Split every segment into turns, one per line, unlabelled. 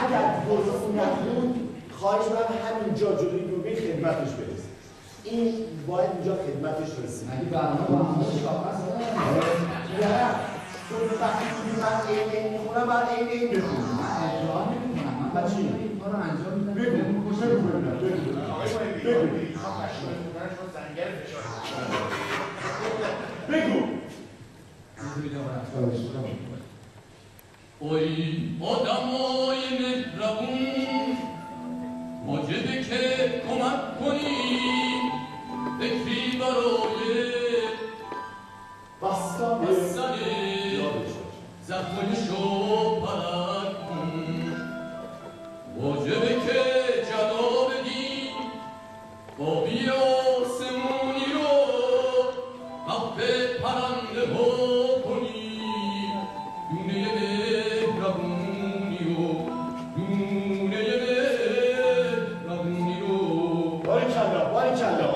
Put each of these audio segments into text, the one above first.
اگر گزارش نبود خواهش من همینجا جلوی دوربین خدمتش برسید. این باید اینجا خدمتش رسید.
اگه برنامه شاخص
نه تو وقتی من این میخونم باید این بخونم.
من اجرا نمی‌کنم. من بچه این کار رو انجام میدم.
بگو.
اوی آدمای مهربون واجبه که کمک کنی فکری برای بستن زخمشو پرد کن واجبه که جدا بدی آبی آسمونی رو وقف پرنده ها کنی دونه مهربونی و دونه مهربونی رو
باریکلا باریکلا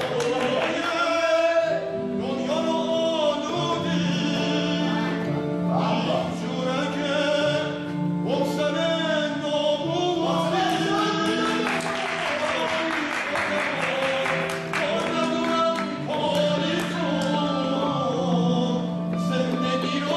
دنیا رو آلودی شورکه بکسن نابودی ندونم پاریزون زندگی رو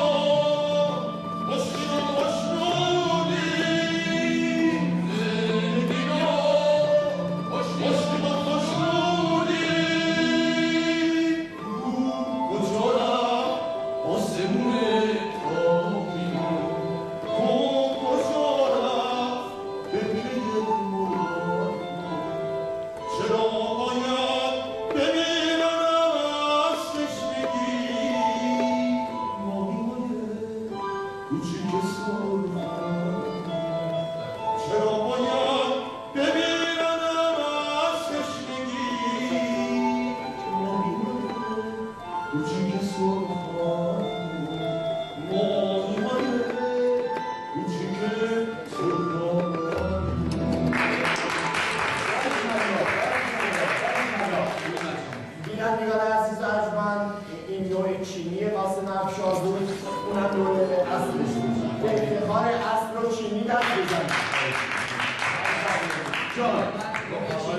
John.